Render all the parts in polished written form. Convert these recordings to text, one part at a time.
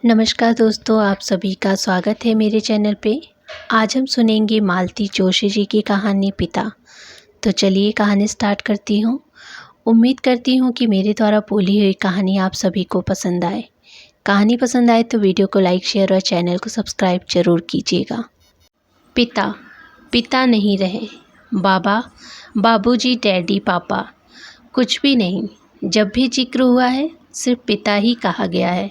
नमस्कार दोस्तों, आप सभी का स्वागत है मेरे चैनल पे। आज हम सुनेंगे मालती जोशी जी की कहानी पिता। तो चलिए कहानी स्टार्ट करती हूँ। उम्मीद करती हूँ कि मेरे द्वारा बोली हुई कहानी आप सभी को पसंद आए। कहानी पसंद आए तो वीडियो को लाइक, शेयर और चैनल को सब्सक्राइब जरूर कीजिएगा। पिता पिता नहीं रहे। बाबा, बाबूजी, डैडी, पापा, कुछ भी नहीं। जब भी जिक्र हुआ है सिर्फ पिता ही कहा गया है।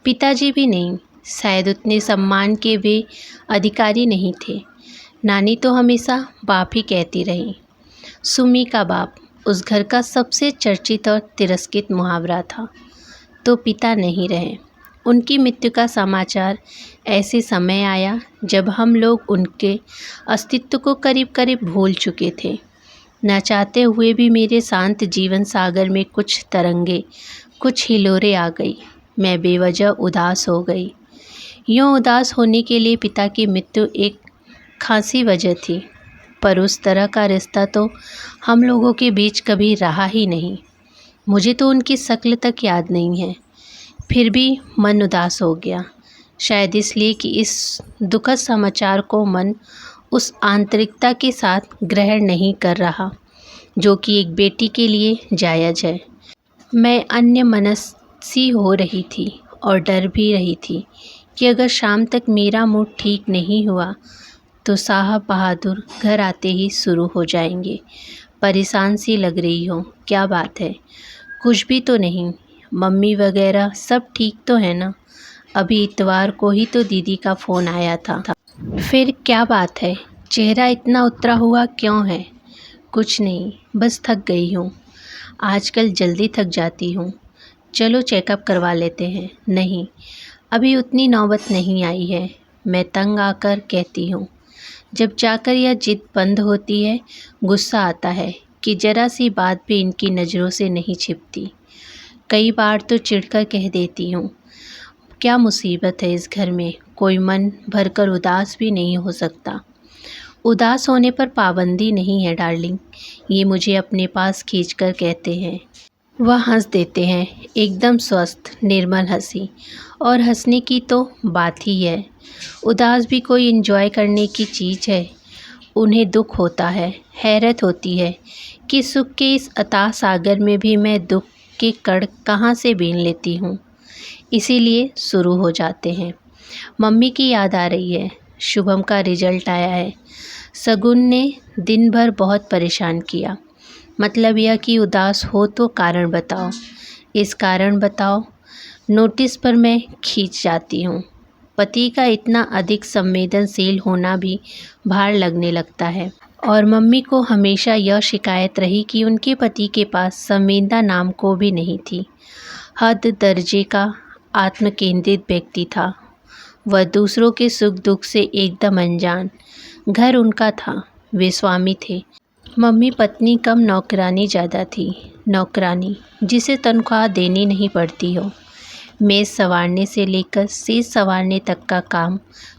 पिताजी भी नहीं, शायद उतने सम्मान के वे अधिकारी नहीं थे। नानी तो हमेशा बाप ही कहती रही। सुमी का बाप उस घर का सबसे चर्चित और तिरस्कृत मुहावरा था। तो पिता नहीं रहे। उनकी मृत्यु का समाचार ऐसे समय आया जब हम लोग उनके अस्तित्व को करीब करीब भूल चुके थे। न चाहते हुए भी मेरे शांत जीवन सागर में कुछ तरंगे, कुछ हिलोरें आ गई। मैं बेवजह उदास हो गई। यूँ उदास होने के लिए पिता की मृत्यु एक खासी वजह थी, पर उस तरह का रिश्ता तो हम लोगों के बीच कभी रहा ही नहीं। मुझे तो उनकी शक्ल तक याद नहीं है, फिर भी मन उदास हो गया। शायद इसलिए कि इस दुखद समाचार को मन उस आंतरिकता के साथ ग्रहण नहीं कर रहा जो कि एक बेटी के लिए जायज़ है। मैं अन्यमनस्सी हो रही थी और डर भी रही थी कि अगर शाम तक मेरा मूड ठीक नहीं हुआ तो साहब बहादुर घर आते ही शुरू हो जाएंगे। परेशान सी लग रही हो, क्या बात है? कुछ भी तो नहीं। मम्मी वगैरह सब ठीक तो है ना? अभी इतवार को ही तो दीदी का फ़ोन आया था। फिर क्या बात है? चेहरा इतना उतरा हुआ क्यों है? कुछ नहीं, बस थक गई हूँ। आजकल जल्दी थक जाती हूँ। चलो चेकअप करवा लेते हैं। नहीं, अभी उतनी नौबत नहीं आई है, मैं तंग आकर कहती हूँ। जब जाकर यह जिद बंद होती है, गुस्सा आता है कि ज़रा सी बात भी इनकी नज़रों से नहीं छिपती। कई बार तो चिढ़कर कह देती हूँ, क्या मुसीबत है इस घर में? कोई मन भरकर उदास भी नहीं हो सकता। उदास होने पर पाबंदी नहीं है डार्लिंग, ये मुझे अपने पास खींचकर कहते हैं। वह हंस देते हैं, एकदम स्वस्थ निर्मल हंसी। और हंसने की तो बात ही है। उदास भी कोई एंजॉय करने की चीज़ है। उन्हें दुख होता है, हैरत होती है कि सुख के इस अथाह सागर में भी मैं दुख के कण कहाँ से बीन लेती हूँ। इसीलिए शुरू हो जाते हैं। मम्मी की याद आ रही है। शुभम का रिजल्ट आया है। सगुन ने दिन भर बहुत परेशान किया। मतलब यह कि उदास हो तो कारण बताओ, इस कारण बताओ। नोटिस पर मैं खींच जाती हूँ। पति का इतना अधिक संवेदनशील होना भी भार लगने लगता है। और मम्मी को हमेशा यह शिकायत रही कि उनके पति के पास संवेदना नाम को भी नहीं थी। हद दर्जे का आत्मकेंद्रित व्यक्ति था वह, दूसरों के सुख दुख से एकदम अनजान। घर उनका था, वे स्वामी थे। मम्मी पत्नी कम, नौकरानी ज़्यादा थी। नौकरानी जिसे तनख्वाह देनी नहीं पड़ती हो। मेज़ संवारने से लेकर सेज संवारने तक का काम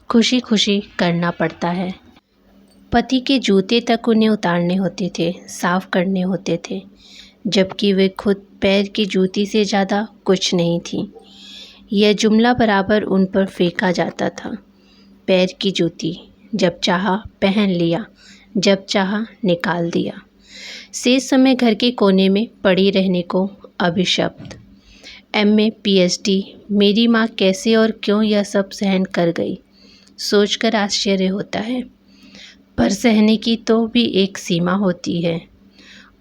खुशी खुशी करना पड़ता है। पति के जूते तक उन्हें उतारने होते थे, साफ करने होते थे, जबकि वे खुद पैर की जूती से ज़्यादा कुछ नहीं थी। यह जुमला बराबर उन पर फेंका जाता था। पैर की जूती, जब चाहा पहन लिया, जब चाहा निकाल दिया। शेष समय घर के कोने में पड़ी रहने को अभिशप्त। MA PhD, मेरी माँ कैसे और क्यों यह सब सहन कर गई, सोचकर आश्चर्य होता है। पर सहने की तो भी एक सीमा होती है।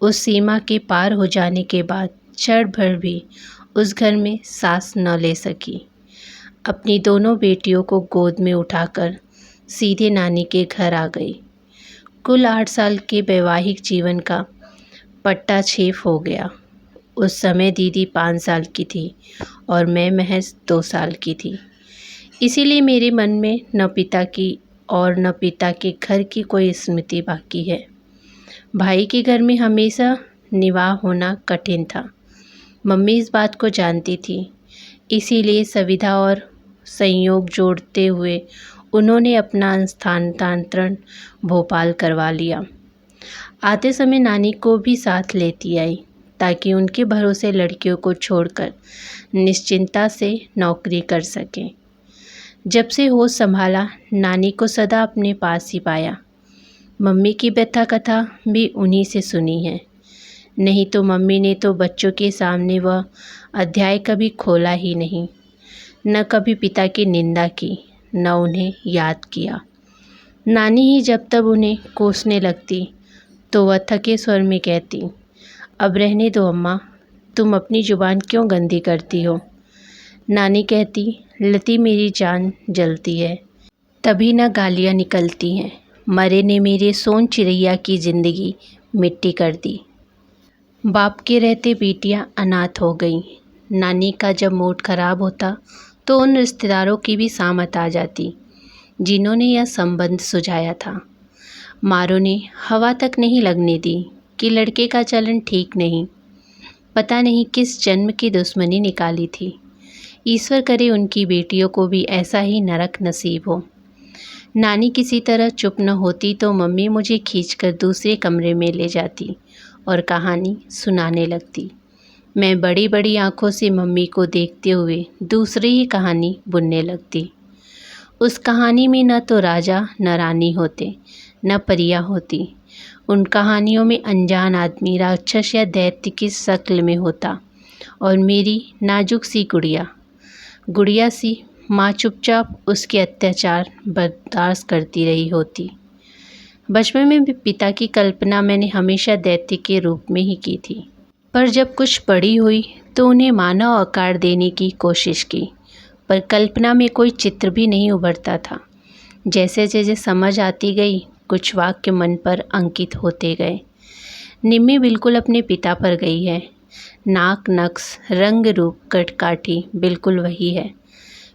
उस सीमा के पार हो जाने के बाद क्षण भर भी उस घर में सांस न ले सकी। अपनी दोनों बेटियों को गोद में उठाकर सीधे नानी के घर आ गई। कुल 8 साल के वैवाहिक जीवन का पट्टाछेप हो गया। उस समय दीदी 5 साल की थी और मैं महज 2 साल की थी। इसीलिए मेरे मन में न पिता की और न पिता के घर की कोई स्मृति बाकी है। भाई के घर में हमेशा निवाह होना कठिन था। मम्मी इस बात को जानती थी, इसीलिए सुविधा और संयोग जोड़ते हुए उन्होंने अपना स्थानांतरण भोपाल करवा लिया। आते समय नानी को भी साथ लेती आई ताकि उनके भरोसे लड़कियों को छोड़कर निश्चिंता से नौकरी कर सकें। जब से होश संभाला, नानी को सदा अपने पास ही पाया। मम्मी की व्यथा कथा भी उन्हीं से सुनी है। नहीं तो मम्मी ने तो बच्चों के सामने वह अध्याय कभी खोला ही नहीं, न कभी पिता की निंदा की, न उन्हें याद किया। नानी ही जब तब उन्हें कोसने लगती तो वह थके स्वर में कहती, अब रहने दो अम्मा, तुम अपनी जुबान क्यों गंदी करती हो। नानी कहती, लती मेरी जान जलती है, तभी न गालियाँ निकलती हैं। मरे ने मेरे सोन चिड़ैया की ज़िंदगी मिट्टी कर दी। बाप के रहते बेटियां अनाथ हो गईं। नानी का जब मूड खराब होता तो उन रिश्तेदारों की भी सामत आ जाती जिन्होंने यह संबंध सुझाया था। मारो ने हवा तक नहीं लगने दी कि लड़के का चलन ठीक नहीं। पता नहीं किस जन्म की दुश्मनी निकाली थी। ईश्वर करे उनकी बेटियों को भी ऐसा ही नरक नसीब हो। नानी किसी तरह चुप न होती तो मम्मी मुझे खींचकर दूसरे कमरे में ले जाती और कहानी सुनाने लगती। मैं बड़ी बड़ी आंखों से मम्मी को देखते हुए दूसरी ही कहानी बुनने लगती। उस कहानी में न तो राजा न रानी होते, न परियां होती। उन कहानियों में अनजान आदमी राक्षस या दैत्य की शक्ल में होता और मेरी नाजुक सी गुड़िया सी माँ चुपचाप उसके अत्याचार बर्दाश्त करती रही होती। बचपन में भी पिता की कल्पना मैंने हमेशा दैत्य के रूप में ही की थी, पर जब कुछ बड़ी हुई तो उन्हें मानव आकार देने की कोशिश की, पर कल्पना में कोई चित्र भी नहीं उभरता था। जैसे जैसे समझ आती गई, कुछ वाक्य मन पर अंकित होते गए। निम्मी बिल्कुल अपने पिता पर गई है। नाक, नक्श, रंग, रूप, कटकाठी बिल्कुल वही है।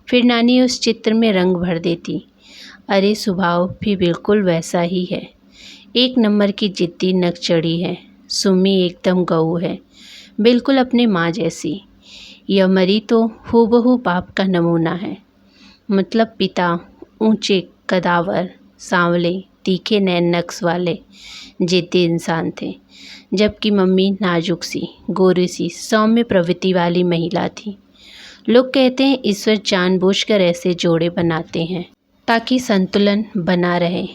फिर नानी उस चित्र में रंग भर देती। अरे स्वभाव भी बिल्कुल वैसा ही है। एक नंबर की जिद्दी नकचड़ी है। सुम्मी एकदम गऊ है, बिल्कुल अपने माँ जैसी। यह मरी तो हूबहू बाप का नमूना है। मतलब पिता ऊंचे कदावर, सांवले, तीखे नैन नक्श वाले जिद्दी इंसान थे, जबकि मम्मी नाजुक सी, गोरी सी, सौम्य प्रवृत्ति वाली महिला थी। लोग कहते हैं ईश्वर जानबूझकर ऐसे जोड़े बनाते हैं ताकि संतुलन बना रहे,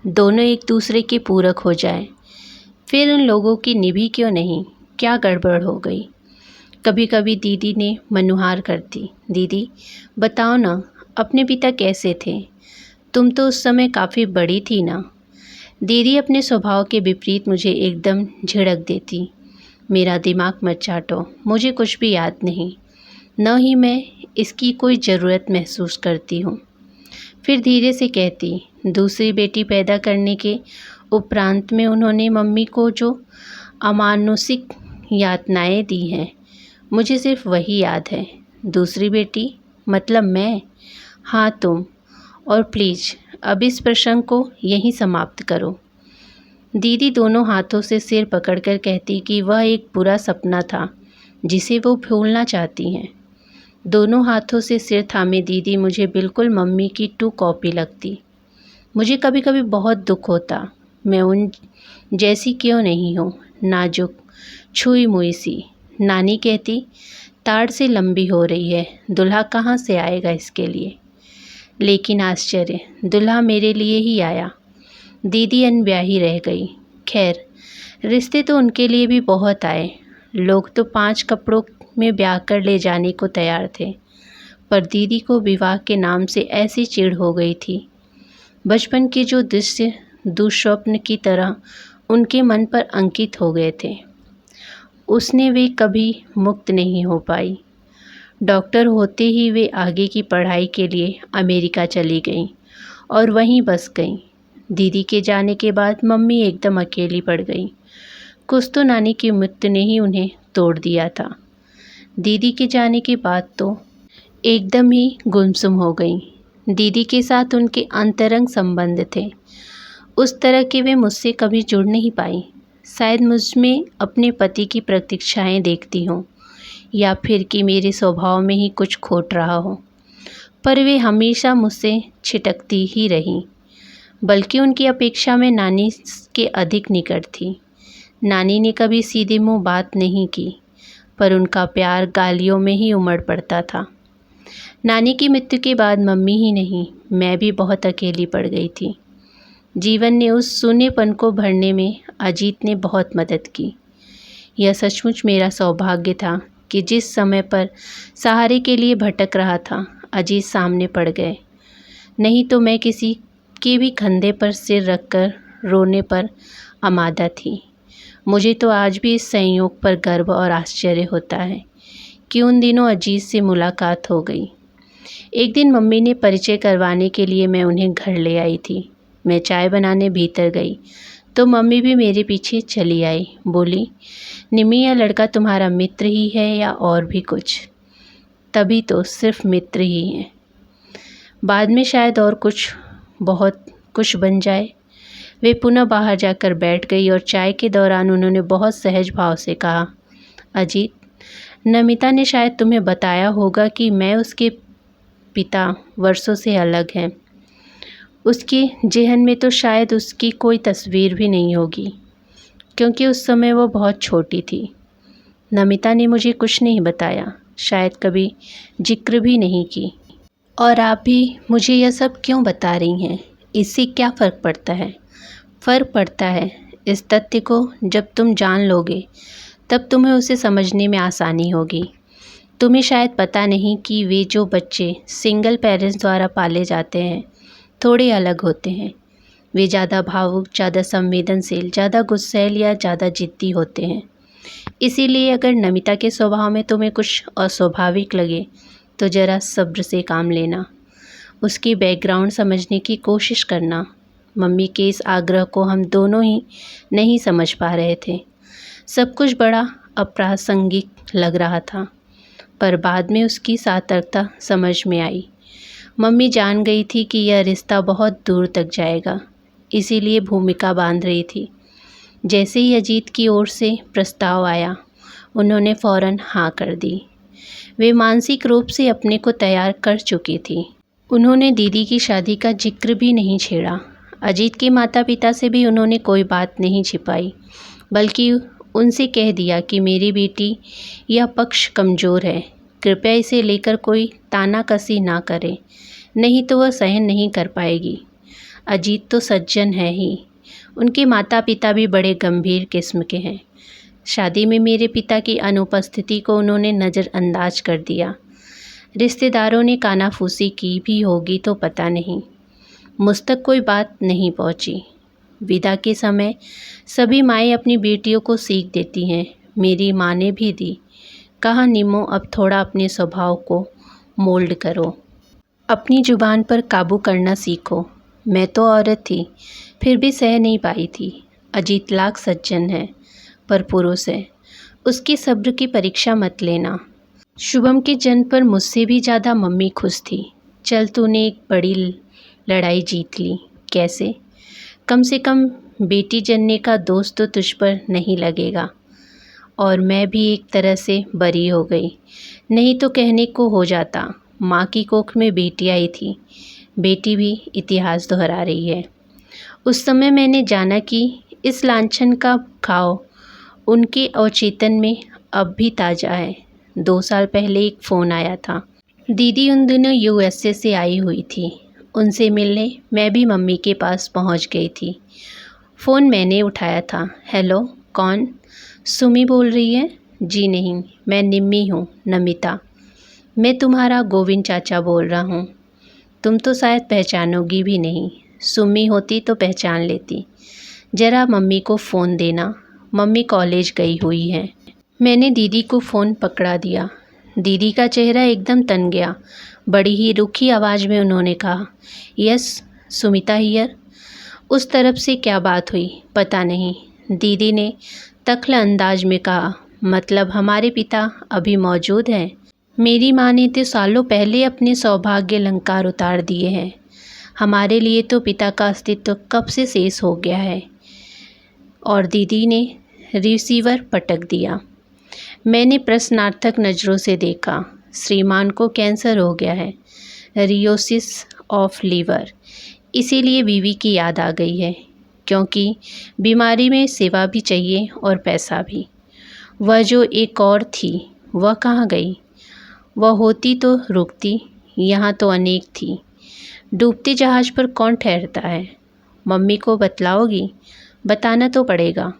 दोनों एक दूसरे के पूरक हो जाए। फिर उन लोगों की निभी क्यों नहीं, क्या गड़बड़ हो गई। कभी कभी दीदी ने मनुहार करती, दीदी बताओ ना अपने पिता कैसे थे, तुम तो उस समय काफ़ी बड़ी थी ना। दीदी अपने स्वभाव के विपरीत मुझे एकदम झिड़क देती। मेरा दिमाग मत चाटो, मुझे कुछ भी याद नहीं, न ही मैं इसकी कोई ज़रूरत महसूस करती हूँ। फिर धीरे से कहती, दूसरी बेटी पैदा करने के उपरांत में उन्होंने मम्मी को जो अमानुषिक यातनाएं दी हैं, मुझे सिर्फ वही याद है। दूसरी बेटी मतलब मैं? हाँ तुम। और प्लीज़ अब इस प्रसंग को यहीं समाप्त करो। दीदी दोनों हाथों से सिर पकड़कर कहती कि वह एक बुरा सपना था जिसे वो भूलना चाहती हैं। दोनों हाथों से सिर थामे दीदी मुझे बिल्कुल मम्मी की टू कॉपी लगती। मुझे कभी कभी बहुत दुख होता, मैं उन जैसी क्यों नहीं हूँ, नाजुक, छुई मुई सी। नानी कहती, ताड़ से लंबी हो रही है, दूल्हा कहाँ से आएगा इसके लिए। लेकिन आश्चर्य, दूल्हा मेरे लिए ही आया। दीदी अनब्याही रह गई। खैर, रिश्ते तो उनके लिए भी बहुत आए। लोग तो 5 कपड़ों में ब्याह कर ले जाने को तैयार थे, पर दीदी को विवाह के नाम से ऐसी चिढ़ हो गई थी। बचपन के जो दृश्य दुस्वप्न की तरह उनके मन पर अंकित हो गए थे, उसने वे कभी मुक्त नहीं हो पाई। डॉक्टर होते ही वे आगे की पढ़ाई के लिए अमेरिका चली गईं और वहीं बस गईं। दीदी के जाने के बाद मम्मी एकदम अकेली पड़ गई। कुछ तो नानी की मृत्यु ने ही उन्हें तोड़ दिया था। दीदी के जाने के बाद तो एकदम ही गुमसुम हो गई। दीदी के साथ उनके अंतरंग संबंध थे, उस तरह के वे मुझसे कभी जुड़ नहीं पाई। शायद मुझ में अपने पति की प्रतीक्षाएं देखती हों, या फिर कि मेरे स्वभाव में ही कुछ खोट रहा हो, पर वे हमेशा मुझसे छिटकती ही रहीं। बल्कि उनकी अपेक्षा में नानी के अधिक निकट थी। नानी ने कभी सीधे मुंह बात नहीं की, पर उनका प्यार गालियों में ही उमड़ पड़ता था। नानी की मृत्यु के बाद मम्मी ही नहीं, मैं भी बहुत अकेली पड़ गई थी। जीवन ने उस सूनेपन को भरने में अजीत ने बहुत मदद की। यह सचमुच मेरा सौभाग्य था कि जिस समय पर सहारे के लिए भटक रहा था, अजीत सामने पड़ गए। नहीं तो मैं किसी के भी कंधे पर सिर रखकर रोने पर आमादा थी। मुझे तो आज भी इस संयोग पर गर्व और आश्चर्य होता है कि उन दिनों अजीत से मुलाकात हो गई। एक दिन मम्मी ने परिचय करवाने के लिए मैं उन्हें घर ले आई थी। मैं चाय बनाने भीतर गई तो मम्मी भी मेरे पीछे चली आई। बोली, निम्मी, यह लड़का तुम्हारा मित्र ही है या और भी कुछ? तभी तो सिर्फ मित्र ही है, बाद में शायद और कुछ, बहुत कुछ बन जाए। वे पुनः बाहर जाकर बैठ गई और चाय के दौरान उन्होंने बहुत सहज भाव से कहा, अजीत, नमिता ने शायद तुम्हें बताया होगा कि मैं उसके पिता वर्षों से अलग हैं। उसके जेहन में तो शायद उसकी कोई तस्वीर भी नहीं होगी, क्योंकि उस समय वो बहुत छोटी थी। नमिता ने मुझे कुछ नहीं बताया, शायद कभी जिक्र भी नहीं की। और आप भी मुझे यह सब क्यों बता रही हैं? इससे क्या फ़र्क पड़ता है? फ़र्क पड़ता है इस तथ्य को जब तुम जान लोगे तब तुम्हें उसे समझने में आसानी होगी। तुम्हें शायद पता नहीं कि वे जो बच्चे सिंगल पेरेंट्स द्वारा पाले जाते हैं थोड़े अलग होते हैं। वे ज़्यादा भावुक, ज़्यादा संवेदनशील, ज़्यादा गुस्सैल या ज़्यादा जिद्दी होते हैं। इसीलिए अगर नमिता के स्वभाव में तुम्हें कुछ अस्वाभाविक लगे तो ज़रा सब्र से काम लेना, उसकी बैकग्राउंड समझने की कोशिश करना। मम्मी के इस आग्रह को हम दोनों ही नहीं समझ पा रहे थे। सब कुछ बड़ा अप्रासंगिक लग रहा था, पर बाद में उसकी सार्थकता समझ में आई। मम्मी जान गई थी कि यह रिश्ता बहुत दूर तक जाएगा, इसीलिए भूमिका बांध रही थी। जैसे ही अजीत की ओर से प्रस्ताव आया, उन्होंने फ़ौरन हाँ कर दी। वे मानसिक रूप से अपने को तैयार कर चुकी थी। उन्होंने दीदी की शादी का जिक्र भी नहीं छेड़ा। अजीत के माता पिता से भी उन्होंने कोई बात नहीं छिपाई, बल्कि उनसे कह दिया कि मेरी बेटी यह पक्ष कमज़ोर है, कृपया इसे लेकर कोई तानाकसी ना करें, नहीं तो वह सहन नहीं कर पाएगी। अजीत तो सज्जन है ही, उनके माता पिता भी बड़े गंभीर किस्म के हैं। शादी में मेरे पिता की अनुपस्थिति को उन्होंने नज़रअंदाज कर दिया। रिश्तेदारों ने कानाफूसी की भी होगी तो पता नहीं, मुझ तक कोई बात नहीं पहुंची। विदा के समय सभी माएँ अपनी बेटियों को सीख देती हैं, मेरी माँ ने भी दी। कहा, निम्मो, अब थोड़ा अपने स्वभाव को मोल्ड करो, अपनी ज़ुबान पर काबू करना सीखो। मैं तो औरत थी, फिर भी सह नहीं पाई थी। अजीत लाख सज्जन है, पर पुरुष है, उसकी सब्र की परीक्षा मत लेना। शुभम के जन्म पर मुझसे भी ज़्यादा मम्मी खुश थी। चल, तूने एक बड़ी लड़ाई जीत ली। कैसे? कम से कम बेटी जनने का दोष तो तुझ पर नहीं लगेगा, और मैं भी एक तरह से बरी हो गई। नहीं तो कहने को हो जाता, माँ की कोख में बेटी आई थी, बेटी भी इतिहास दोहरा रही है। उस समय मैंने जाना कि इस लांछन का घाव उनके अवचेतन में अब भी ताज़ा है। 2 साल पहले एक फ़ोन आया था। दीदी उन दिनों यूएसए से आई हुई थी। उनसे मिलने मैं भी मम्मी के पास पहुंच गई थी। फ़ोन मैंने उठाया था। हेलो, कौन? सुमी बोल रही है? जी नहीं, मैं निम्मी हूँ, नमिता। मैं तुम्हारा गोविंद चाचा बोल रहा हूँ। तुम तो शायद पहचानोगी भी नहीं, सुमी होती तो पहचान लेती। ज़रा मम्मी को फ़ोन देना, मम्मी कॉलेज गई हुई हैं। मैंने दीदी को फ़ोन पकड़ा दिया। दीदी का चेहरा एकदम तन गया। बड़ी ही रुखी आवाज़ में उन्होंने कहा, यस, सुमिता हियर। उस तरफ से क्या बात हुई पता नहीं। दीदी ने तख्ल अंदाज में कहा, मतलब हमारे पिता अभी मौजूद हैं? मेरी माँ ने तो सालों पहले अपने सौभाग्य अलंकार उतार दिए हैं। हमारे लिए तो पिता का अस्तित्व कब से शेष हो गया है। और दीदी ने रिसीवर पटक दिया। मैंने प्रश्नार्थक नज़रों से देखा। श्रीमान को कैंसर हो गया है, रियोसिस ऑफ लीवर, इसीलिए बीवी की याद आ गई है। क्योंकि बीमारी में सेवा भी चाहिए और पैसा भी। वह जो एक और थी, वह कहाँ गई? वह होती तो रुकती, यहाँ तो अनेक थी। डूबते जहाज़ पर कौन ठहरता है? मम्मी को बतलाओगी? बताना तो पड़ेगा,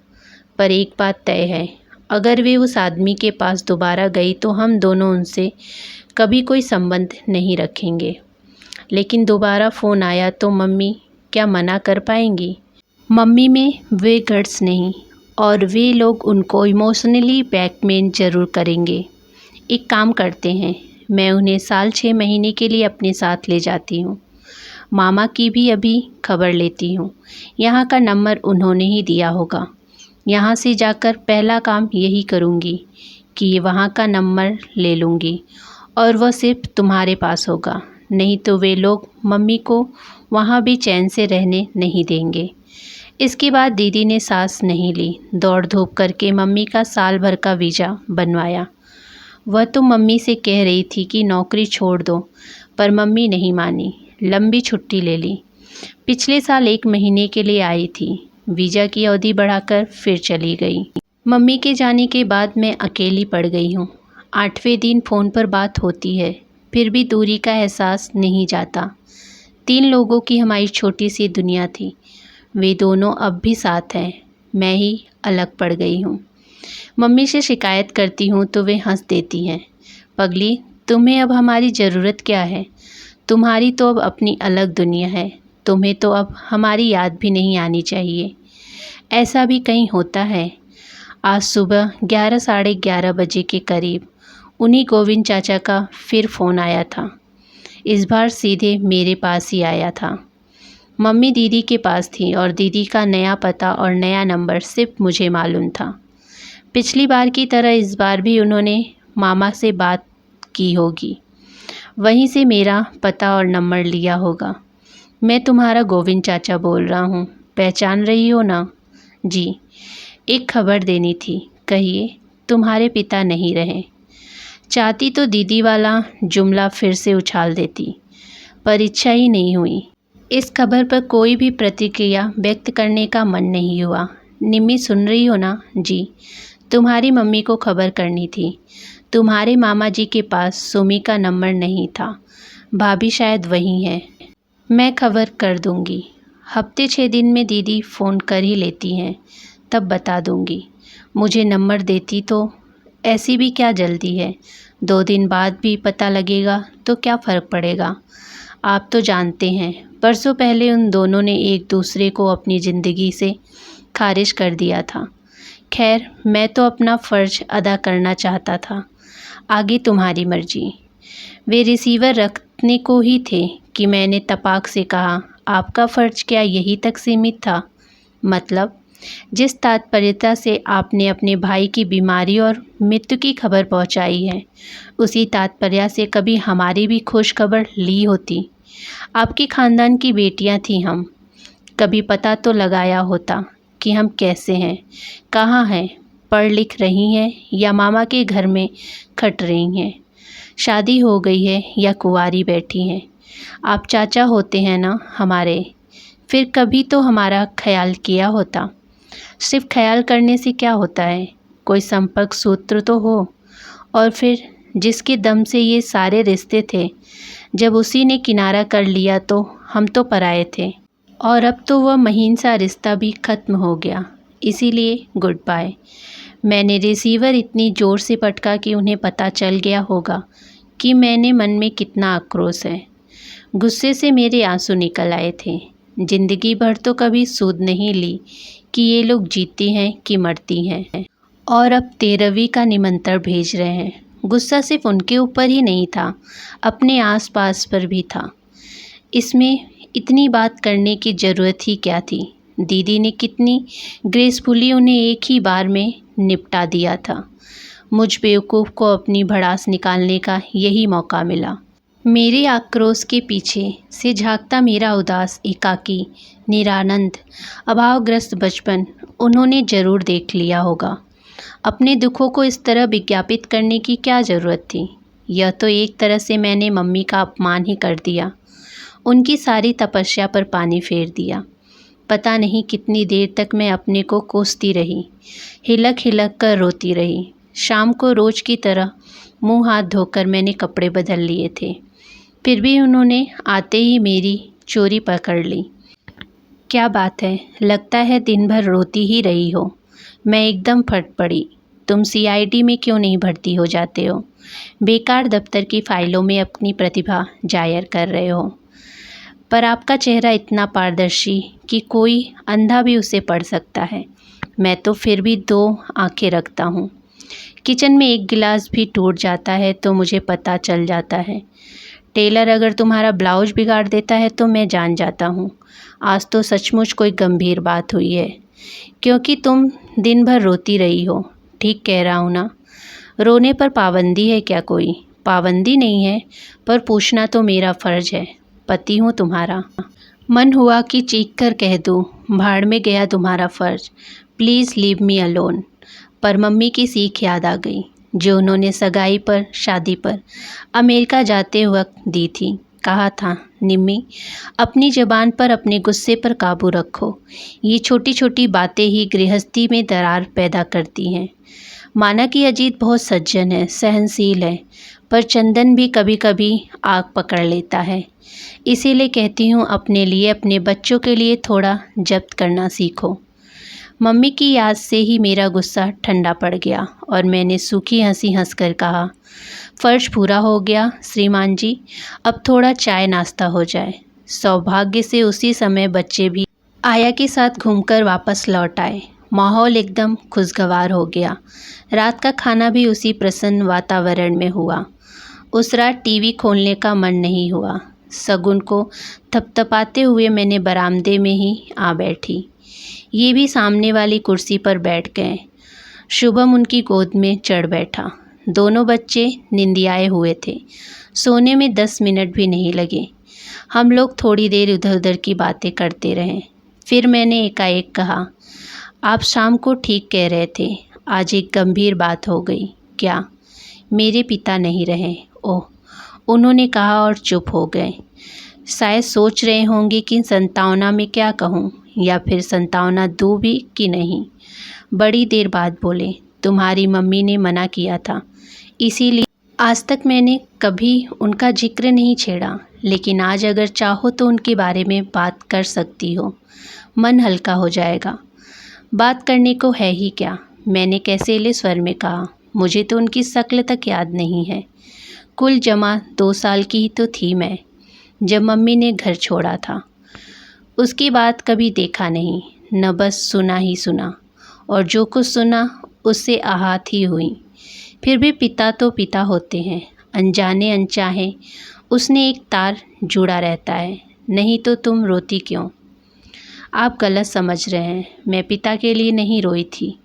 पर एक बात तय है, अगर वे उस आदमी के पास दोबारा गई तो हम दोनों उनसे कभी कोई संबंध नहीं रखेंगे। लेकिन दोबारा फ़ोन आया तो मम्मी क्या मना कर पाएंगी? मम्मी में वे गट्स नहीं, और वे लोग उनको इमोशनली ब्लैकमेल ज़रूर करेंगे। एक काम करते हैं, मैं उन्हें साल 6 महीने के लिए अपने साथ ले जाती हूँ। मामा की भी अभी खबर लेती हूँ। यहाँ का नंबर उन्होंने ही दिया होगा। यहाँ से जाकर पहला काम यही करूँगी कि वहाँ का नंबर ले लूँगी, और वह सिर्फ तुम्हारे पास होगा। नहीं तो वे लोग मम्मी को वहाँ भी चैन से रहने नहीं देंगे। इसके बाद दीदी ने सांस नहीं ली, दौड़ धूप करके मम्मी का साल भर का वीज़ा बनवाया। वह तो मम्मी से कह रही थी कि नौकरी छोड़ दो, पर मम्मी नहीं मानी, लंबी छुट्टी ले ली। पिछले साल 1 महीने के लिए आई थी, वीज़ा की अवधि बढ़ाकर फिर चली गई। मम्मी के जाने के बाद मैं अकेली पड़ गई हूँ। 8वें दिन फ़ोन पर बात होती है, फिर भी दूरी का एहसास नहीं जाता। 3 लोगों की हमारी छोटी सी दुनिया थी, वे दोनों अब भी साथ हैं, मैं ही अलग पड़ गई हूँ। मम्मी से शिकायत करती हूँ तो वे हंस देती हैं। पगली, तुम्हें अब हमारी ज़रूरत क्या है? तुम्हारी तो अब अपनी अलग दुनिया है, तुम्हें तो अब हमारी याद भी नहीं आनी चाहिए। ऐसा भी कहीं होता है? आज सुबह 11 साढ़े 11 बजे के करीब उन्हीं गोविंद चाचा का फिर फ़ोन आया था। इस बार सीधे मेरे पास ही आया था। मम्मी दीदी के पास थी और दीदी का नया पता और नया नंबर सिर्फ मुझे मालूम था। पिछली बार की तरह इस बार भी उन्होंने मामा से बात की होगी, वहीं से मेरा पता और नंबर लिया होगा। मैं तुम्हारा गोविंद चाचा बोल रहा हूँ, पहचान रही हो ना? जी, एक खबर देनी थी, कहिए। तुम्हारे पिता नहीं रहे। चाहती तो दीदी वाला जुमला फिर से उछाल देती, पर इच्छा ही नहीं हुई। इस खबर पर कोई भी प्रतिक्रिया व्यक्त करने का मन नहीं हुआ। निम्मी, सुन रही हो ना? जी, तुम्हारी मम्मी को खबर करनी थी। तुम्हारे मामा जी के पास सुमी का नंबर नहीं था, भाभी शायद वही है। मैं खबर कर दूंगी। हफ्ते 6 दिन में दीदी फ़ोन कर ही लेती हैं, तब बता दूंगी। मुझे नंबर देती तो, ऐसी भी क्या जल्दी है? 2 दिन बाद भी पता लगेगा तो क्या फ़र्क पड़ेगा? आप तो जानते हैं, बरसों पहले उन दोनों ने एक दूसरे को अपनी ज़िंदगी से खारिज कर दिया था। खैर, मैं तो अपना फ़र्ज अदा करना चाहता था, आगे तुम्हारी मर्जी। वे रिसीवर रखने को ही थे कि मैंने तपाक से कहा, आपका फ़र्ज क्या यही तक सीमित था? मतलब, जिस तात्पर्यता से आपने अपने भाई की बीमारी और मृत्यु की खबर पहुंचाई है, उसी तात्पर्य से कभी हमारी भी खुश खबर ली होती। आपके ख़ानदान की बेटियां थी हम, कभी पता तो लगाया होता कि हम कैसे हैं, कहाँ हैं, पढ़ लिख रही हैं या मामा के घर में खट रही हैं, शादी हो गई है या कुंवारी बैठी हैं। आप चाचा होते हैं ना हमारे, फिर कभी तो हमारा ख्याल किया होता। सिर्फ ख्याल करने से क्या होता है, कोई संपर्क सूत्र तो हो। और फिर जिसके दम से ये सारे रिश्ते थे, जब उसी ने किनारा कर लिया तो हम तो पराए थे। और अब तो वह महीन सा रिश्ता भी ख़त्म हो गया, इसीलिए गुड बाय। मैंने रिसीवर इतनी ज़ोर से पटका कि उन्हें पता चल गया होगा कि मैंने मन में कितना आक्रोश है। गुस्से से मेरे आंसू निकल आए थे। ज़िंदगी भर तो कभी सूद नहीं ली कि ये लोग जीती हैं कि मरती हैं, और अब 13वीं का निमंत्रण भेज रहे हैं। गुस्सा सिर्फ उनके ऊपर ही नहीं था, अपने आसपास पर भी था। इसमें इतनी बात करने की ज़रूरत ही क्या थी? दीदी ने कितनी ग्रेसफुली उन्हें एक ही बार में निपटा दिया था। मुझ बेवकूफ़ को अपनी भड़ास निकालने का यही मौका मिला। मेरे आक्रोश के पीछे से झांकता मेरा उदास, एकाकी, निरानंद, अभावग्रस्त बचपन उन्होंने ज़रूर देख लिया होगा। अपने दुखों को इस तरह विज्ञापित करने की क्या ज़रूरत थी? यह तो एक तरह से मैंने मम्मी का अपमान ही कर दिया, उनकी सारी तपस्या पर पानी फेर दिया। पता नहीं कितनी देर तक मैं अपने को कोसती रही, हिलक हिलक कर रोती रही। शाम को रोज की तरह मुंह हाथ धोकर मैंने कपड़े बदल लिए थे, फिर भी उन्होंने आते ही मेरी चोरी पकड़ ली। क्या बात है, लगता है दिन भर रोती ही रही हो। मैं एकदम फट पड़ी। तुम सीआईडी में क्यों नहीं भर्ती हो जाते हो? बेकार दफ्तर की फाइलों में अपनी प्रतिभा जाहिर कर रहे हो। पर आपका चेहरा इतना पारदर्शी कि कोई अंधा भी उसे पढ़ सकता है। मैं तो फिर भी 2 आंखें रखता हूँ। किचन में एक गिलास भी टूट जाता है तो मुझे पता चल जाता है। टेलर अगर तुम्हारा ब्लाउज बिगाड़ देता है तो मैं जान जाता हूँ आज तो सचमुच कोई गंभीर बात हुई है, क्योंकि तुम दिन भर रोती रही हो। ठीक कह रहा हूँ ना? रोने पर पाबंदी है क्या? कोई पाबंदी नहीं है, पर पूछना तो मेरा फ़र्ज है। पति हूँ तुम्हारा। मन हुआ कि चीख कर कह दूँ, भाड़ में गया तुम्हारा फ़र्ज, प्लीज़ लीव मी अलोन। पर मम्मी की सीख याद आ गई जो उन्होंने सगाई पर, शादी पर, अमेरिका जाते वक्त दी थी। कहा था, निम्मी, अपनी ज़बान पर, अपने गुस्से पर काबू रखो। ये छोटी छोटी बातें ही गृहस्थी में दरार पैदा करती हैं। माना कि अजीत बहुत सज्जन है, सहनशील है, पर चंदन भी कभी कभी आग पकड़ लेता है। इसीलिए कहती हूँ, अपने लिए, अपने बच्चों के लिए थोड़ा जब्त करना सीखो। मम्मी की याद से ही मेरा गुस्सा ठंडा पड़ गया और मैंने सूखी हंसी हंसकर कहा, फ़र्ज पूरा हो गया श्रीमान जी, अब थोड़ा चाय नाश्ता हो जाए। सौभाग्य से उसी समय बच्चे भी आया के साथ घूमकर वापस लौट आए। माहौल एकदम खुशगवार हो गया। रात का खाना भी उसी प्रसन्न वातावरण में हुआ। उस रात टीवी खोलने का मन नहीं हुआ। शगुन को थपथपाते हुए मैंने बरामदे में ही आ बैठी। ये भी सामने वाली कुर्सी पर बैठ गए। शुभम उनकी गोद में चढ़ बैठा। दोनों बच्चे निंदियाए हुए थे। सोने में 10 मिनट भी नहीं लगे। हम लोग थोड़ी देर इधर उधर की बातें करते रहे। फिर मैंने एकाएक कहा, आप शाम को ठीक कह रहे थे, आज एक गंभीर बात हो गई। क्या? मेरे पिता नहीं रहे। ओह, उन्होंने कहा और चुप हो गए। शायद सोच रहे होंगे कि संतावना में क्या कहूँ, या फिर संतावना दूँ भी कि नहीं। बड़ी देर बाद बोले, तुम्हारी मम्मी ने मना किया था, इसीलिए आज तक मैंने कभी उनका जिक्र नहीं छेड़ा, लेकिन आज अगर चाहो तो उनके बारे में बात कर सकती हो। मन हल्का हो जाएगा। बात करने को है ही क्या? मैंने कैसेले स्वर में कहा। मुझे तो उनकी शक्ल तक याद नहीं है। कुल जमा 2 साल की ही तो थी मैं जब मम्मी ने घर छोड़ा था। उसके बाद कभी देखा नहीं, न बस सुना ही सुना, और जो कुछ सुना उससे आहत ही हुई। फिर भी पिता तो पिता होते हैं, अनजाने अनचाहे उसने एक तार जुड़ा रहता है। नहीं तो तुम रोती क्यों? आप गलत समझ रहे हैं। मैं पिता के लिए नहीं रोई थी,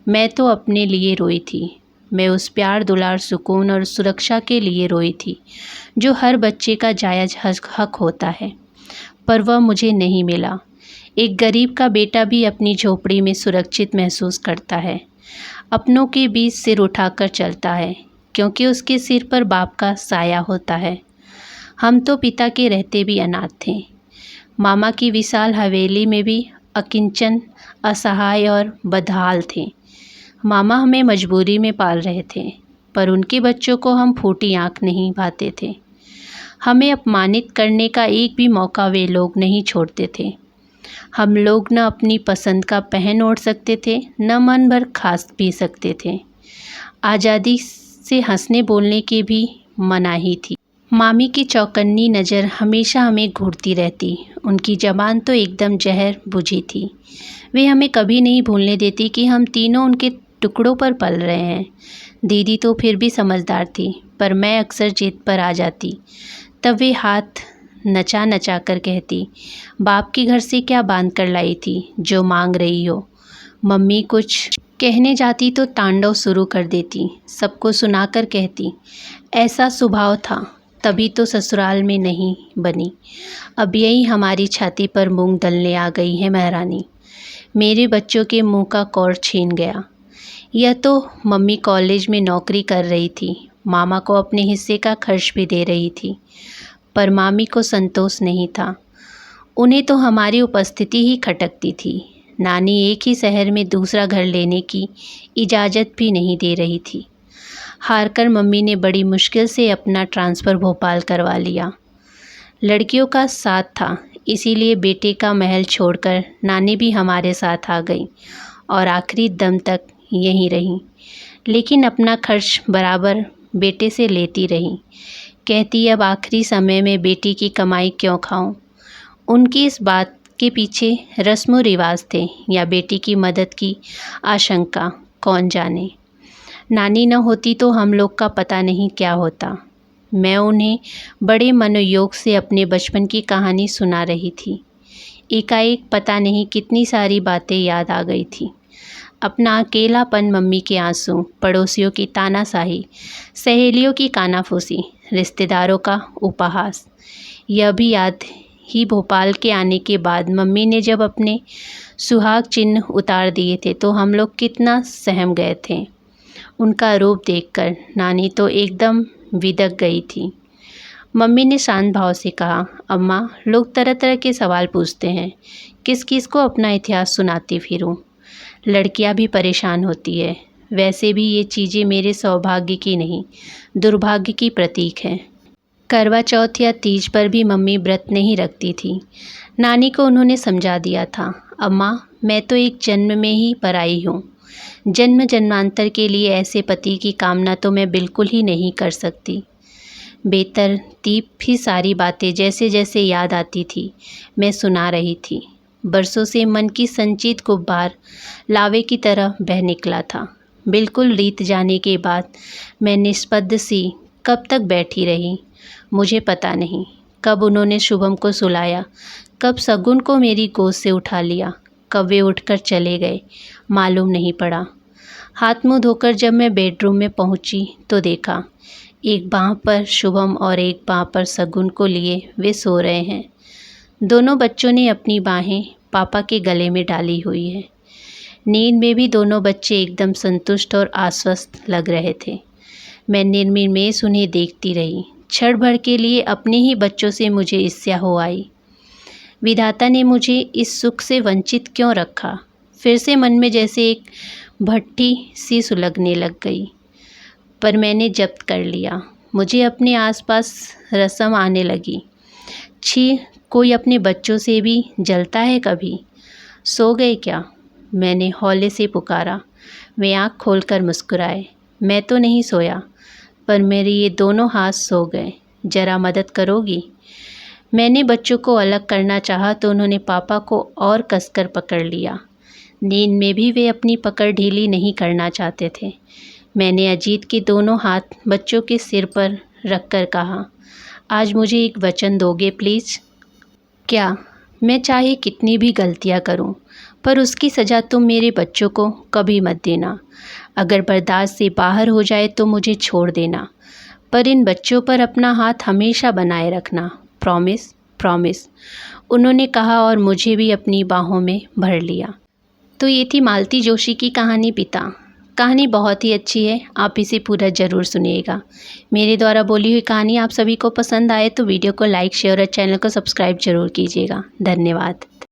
मैं तो अपने लिए रोई थी। मैं उस प्यार, दुलार, सुकून और सुरक्षा के लिए रोई थी जो हर बच्चे का जायज़ हक होता है, पर वह मुझे नहीं मिला। एक गरीब का बेटा भी अपनी झोपड़ी में सुरक्षित महसूस करता है, अपनों के बीच सिर उठाकर चलता है, क्योंकि उसके सिर पर बाप का साया होता है। हम तो पिता के रहते भी अनाथ थे। मामा की विशाल हवेली में भी अकिंचन, असहाय और बदहाल थे। मामा हमें मजबूरी में पाल रहे थे, पर उनके बच्चों को हम फूटी आँख नहीं भाते थे। हमें अपमानित करने का एक भी मौका वे लोग नहीं छोड़ते थे। हम लोग न अपनी पसंद का पहन ओढ़ सकते थे, न मन भर खा पी सकते थे। आज़ादी से हंसने बोलने की भी मनाही थी। मामी की चौकन्नी नज़र हमेशा हमें घूरती रहती। उनकी ज़बान तो एकदम जहर बुझी थी। वे हमें कभी नहीं भूलने देती कि हम तीनों उनके टुकड़ों पर पल रहे हैं। दीदी तो फिर भी समझदार थी, पर मैं अक्सर जिद पर आ जाती। तब वे हाथ नचा नचा कर कहती, बाप के घर से क्या बांध कर लाई थी जो मांग रही हो? मम्मी कुछ कहने जाती तो तांडव शुरू कर देती, सबको सुनाकर कहती, ऐसा स्वभाव था, तभी तो ससुराल में नहीं बनी। अब यही हमारी छाती पर मूंग दलने आ गई है महारानी। मेरे बच्चों के मुंह का कौर छीन गया। यह तो मम्मी कॉलेज में नौकरी कर रही थी, मामा को अपने हिस्से का खर्च भी दे रही थी, पर मामी को संतोष नहीं था। उन्हें तो हमारी उपस्थिति ही खटकती थी। नानी एक ही शहर में दूसरा घर लेने की इजाज़त भी नहीं दे रही थी। हारकर मम्मी ने बड़ी मुश्किल से अपना ट्रांसफ़र भोपाल करवा लिया। लड़कियों का साथ था, इसीलिए बेटे का महल छोड़कर नानी भी हमारे साथ आ गई और आखिरी दम तक यहीं रहीं। लेकिन अपना खर्च बराबर बेटे से लेती रही। कहती अब आखिरी समय में बेटी की कमाई क्यों खाऊं। उनकी इस बात के पीछे रस्म व रिवाज थे या बेटी की मदद की आशंका, कौन जाने। नानी न होती तो हम लोग का पता नहीं क्या होता। मैं उन्हें बड़े मनोयोग से अपने बचपन की कहानी सुना रही थी। एकाएक पता नहीं कितनी सारी बातें याद आ गई थी। अपना अकेलापन, मम्मी के आंसू, पड़ोसियों की तानाशाही, सहेलियों की कानाफूसी, रिश्तेदारों का उपहास। यह भी याद ही भोपाल के आने के बाद मम्मी ने जब अपने सुहाग चिन्ह उतार दिए थे तो हम लोग कितना सहम गए थे। उनका रूप देखकर नानी तो एकदम विदक गई थी। मम्मी ने शांत भाव से कहा, अम्मा, लोग तरह तरह के सवाल पूछते हैं, किस किस को अपना इतिहास सुनाती फिरूं। लड़कियां भी परेशान होती है। वैसे भी ये चीज़ें मेरे सौभाग्य की नहीं, दुर्भाग्य की प्रतीक हैं। करवा चौथ या तीज पर भी मम्मी व्रत नहीं रखती थी। नानी को उन्होंने समझा दिया था, अम्मा, मैं तो एक जन्म में ही पराई हूँ। जन्म जन्मांतर के लिए ऐसे पति की कामना तो मैं बिल्कुल ही नहीं कर सकती। बेतरतीब भी सारी बातें जैसे जैसे याद आती थी मैं सुना रही थी। बरसों से मन की संचित गुब्बार लावे की तरह बह निकला था। बिल्कुल रीत जाने के बाद मैं निष्पद्ध सी कब तक बैठी रही, मुझे पता नहीं। कब उन्होंने शुभम को सुलाया, कब शगुन को मेरी गोद से उठा लिया, कब वे उठकर चले गए, मालूम नहीं पड़ा। हाथ मुंह धोकर जब मैं बेडरूम में पहुंची तो देखा एक बाँह पर शुभम और एक बाँह पर शगुन को लिए वे सो रहे हैं। दोनों बच्चों ने अपनी बाहें पापा के गले में डाली हुई है। नींद में भी दोनों बच्चे एकदम संतुष्ट और आश्वस्त लग रहे थे। मैं निर्निमेष उन्हें देखती रही। क्षण भर के लिए अपने ही बच्चों से मुझे ईर्ष्या हो आई। विधाता ने मुझे इस सुख से वंचित क्यों रखा। फिर से मन में जैसे एक भट्ठी सी सुलगने लग गई, पर मैंने जब्त कर लिया। मुझे अपने आसपास रसम आने लगी। छी, कोई अपने बच्चों से भी जलता है कभी। सो गए क्या? मैंने हौले से पुकारा। वे आँख खोलकर मुस्कुराए। मैं तो नहीं सोया, पर मेरे ये दोनों हाथ सो गए। जरा मदद करोगी? मैंने बच्चों को अलग करना चाहा तो उन्होंने पापा को और कसकर पकड़ लिया। नींद में भी वे अपनी पकड़ ढीली नहीं करना चाहते थे। मैंने अजीत के दोनों हाथ बच्चों के सिर पर रखकर कहा, आज मुझे एक वचन दोगे प्लीज़? क्या? मैं चाहे कितनी भी गलतियां करूं, पर उसकी सज़ा तुम मेरे बच्चों को कभी मत देना। अगर बर्दाश्त से बाहर हो जाए तो मुझे छोड़ देना, पर इन बच्चों पर अपना हाथ हमेशा बनाए रखना। प्रॉमिस? प्रॉमिस, उन्होंने कहा और मुझे भी अपनी बाहों में भर लिया। तो ये थी मालती जोशी की कहानी पिता। कहानी बहुत ही अच्छी है, आप इसे पूरा ज़रूर सुनिएगा। मेरे द्वारा बोली हुई कहानी आप सभी को पसंद आए तो वीडियो को लाइक, शेयर और चैनल को सब्सक्राइब ज़रूर कीजिएगा। धन्यवाद।